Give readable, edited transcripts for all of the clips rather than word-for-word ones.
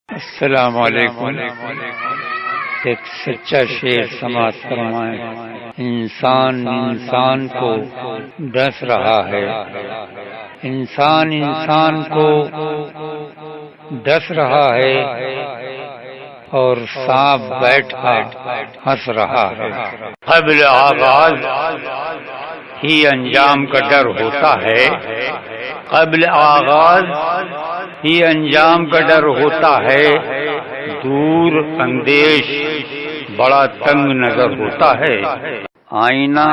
السلام علیکم۔ ایک سچا شعر سماعت فرمائیں۔ انسان کو ڈس رہا ہے، انسان کو ڈس رہا ہے، اور سانپ بیٹھا ہنس رہا ہے۔ قبل آغاز ہی انجام کا ڈر ہوتا ہے، قبل آغاز ہی انجام کا ڈر ہوتا ہے، دور اندیش بڑا تنگ نظر ہوتا ہے۔ آئینہ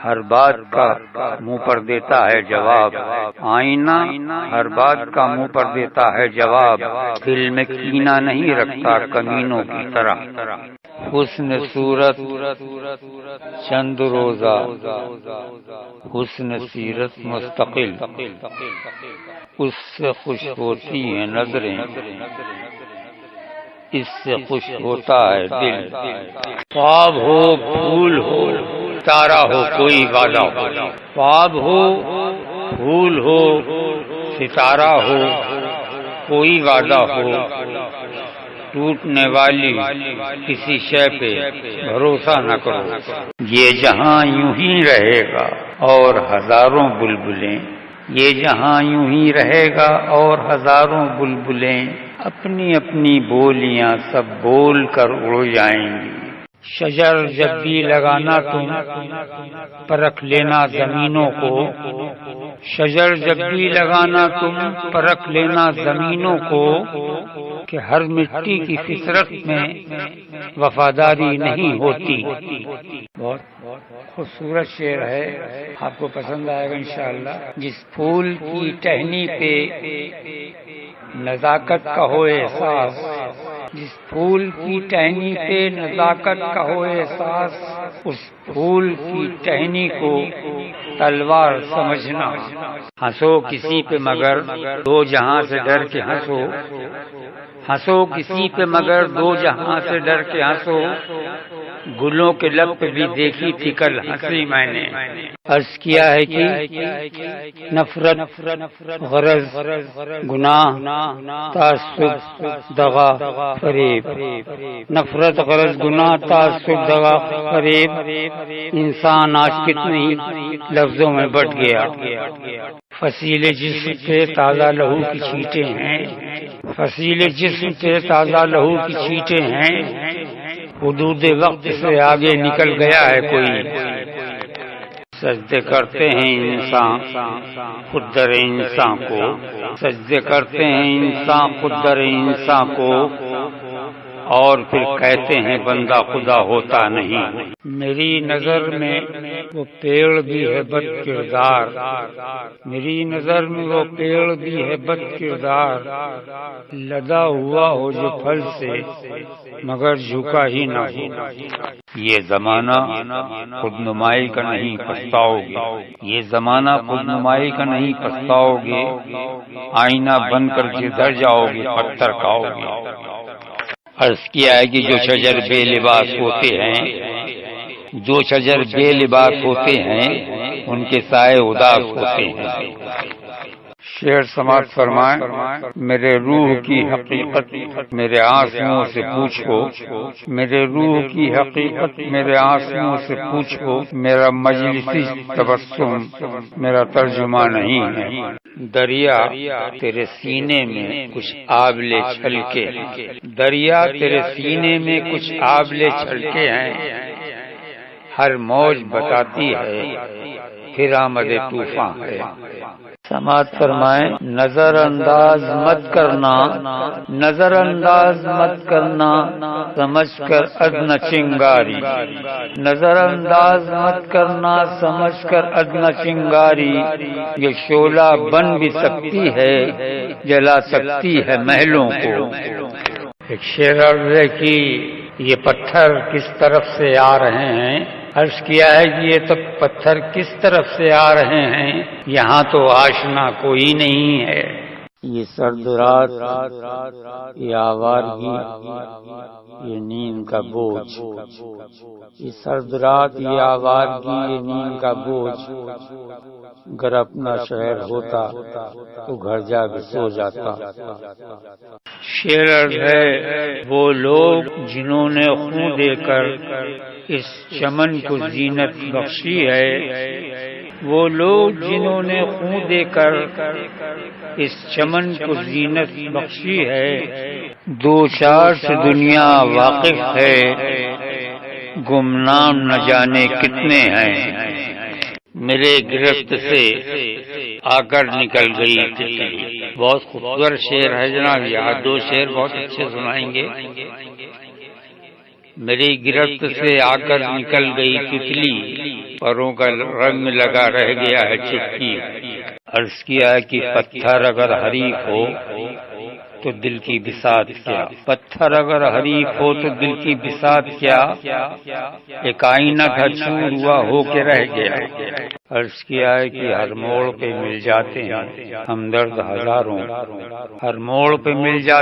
ہر بات کا منہ پر دیتا ہے جواب، آئینہ ہر بات کا منہ پر دیتا ہے جواب، دل میں کینہ نہیں رکھتا کمینوں کی طرح۔ حسن صورت چند روزہ، حسن سیرت مستقل، اس سے خوش ہوتی ہیں نظریں، اس سے خوش ہوتا ہے دل۔ خواب ہو پھول ہو ستارہ ہو کوئی وعدہ ہو، خواب ہو پھول ہو ستارہ ہو کوئی وعدہ ہو، ٹوٹنے والی کسی شے پہ بھروسہ نہ کرو۔ یہ جہاں یوں ہی رہے گا اور ہزاروں بلبلیں، یہ جہاں یوں ہی رہے گا اور ہزاروں بلبلیں اپنی اپنی بولیاں سب بول کر اڑ جائیں گی۔ شجر جب بھی لگانا تم پرکھ لینا زمینوں کو، شجر جب بھی لگانا تم پرکھ لینا زمینوں کو، کہ ہر مٹی کی فطرت میں وفاداری نہیں ہوتی۔ بہت خوبصورت شعر ہے، آپ کو پسند آئے گا انشاءاللہ۔ جس پھول کی ٹہنی پہ نزاکت کا ہو احساس، جس پھول کی ٹہنی پہ نزاکت کا ہو احساس، اس پھول کی ٹہنی کو تلوار سمجھنا۔ ہنسو کسی پہ مگر دو جہاں سے ڈر کے ہنسو، ہنسو کسی پہ مگر دو جہاں سے ڈر کے ہنسو، گلوں کے لب پہ بھی دیکھی تھی کل ہنسی میں نے۔ عرض کیا ہے کہ نفرت غرض گناہ تعصب دغا فریب، نفرت غرض گناہ تعصب دغا فریب، انسان آج کتنے ہی لفظوں میں بٹ گیا۔ فصیل جسم پہ تازہ لہو کی چھینٹیں ہیں، فصیل جسم پہ تازہ لہو کی چھینٹیں ہیں، حدود وقت سے آگے نکل گیا ہے کوئی۔ سجدے کرتے ہیں انسان خود در انسان کو، سجدے کرتے ہیں انسان خود در انسان کو، اور پھر کہتے ہیں بندہ خدا ہوتا نہیں۔ میری نظر میں وہ پیڑ بھی ہے بد کردار، میری نظر میں وہ پیڑ بھی ہے بد کردار، لدا ہوا ہو جو پھل سے مگر جھکا ہی نہ ہو۔ یہ زمانہ خود نمائی کا نہیں پچھتاؤ گے، یہ زمانہ خود نمائی کا نہیں پچھتاؤ گے، آئینہ بن کر جدھر جاؤ گے پتھر کھاؤ گے۔ عرض کیا ہے کہ جو شجر بے لباس ہوتے ہیں، جو شجر بے لباس ہوتے ہیں ان کے سائے اداس ہوتے ہیں۔ شعر سماعت فرمائیں۔ میرے روح کی حقیقت میرے آنسوؤں سے پوچھو، میرے روح کی حقیقت میرے آنسوؤں سے پوچھو، میرا مجلسی تبسم میرا ترجمہ نہیں ہے۔ دریا تیرے سینے میں کچھ آبلے چھلکے ہیں، دریا تیرے سینے میں کچھ آبلے چھلکے ہیں، ہر موج بتاتی ہے پھر آمد طوفان ہے۔ سماعت فرمائیں۔ نظر انداز مت کرنا، نظر انداز مت کرنا سمجھ کر ادنی چنگاری، نظر انداز مت کرنا سمجھ کر ادنی چنگاری، یہ شعلہ بن بھی سکتی ہے جلا سکتی ہے محلوں کو۔ ایک شعر عرض ہے کہ یہ پتھر کس طرف سے آ رہے ہیں، عرض کیا ہے کہ یہ تو پتھر کس طرف سے آ رہے ہیں، یہاں تو آشنا کوئی نہیں ہے۔ یہ سرد رات، یہ آوارگی، یہ نیند کا بوجھ، یہ سرد رات، یہ آوارگی، یہ نیند کا بوجھ، اگر اپنا شہر ہوتا تو گھر جا کے سو جاتا۔ شعر عرض ہے وہ لوگ جنہوں نے خون دے کر اس چمن کو زینت بخشی ہے، وہ لوگ جنہوں نے خون دے کر اس چمن کو زینت بخشی ہے، دو چار سے دنیا واقف ہے، گمنام نہ جانے کتنے ہیں۔ میرے گرفت سے آ کر نکل گئی تتلی۔ بہت خوبصورت شعر ہے جناب، یہاں دو شعر بہت اچھے سنائیں گے۔ میری گرفت سے آ کر نکل گئی تتلی، پروں کا رنگ لگا رہ گیا ہے چٹکی۔ عرض کیا کہ پتھر اگر حریف ہو تو دل کی بساط کیا، پتھر اگر حریف ہو تو دل کی بساط کیا، ایک آئینہ تھا چور ہوا ہو کے رہ گیا۔ عرض کیا ہے کہ ہر موڑ پہ مل جاتے ہیں ہمدرد ہزاروں، ہر موڑ پہ مل جاتے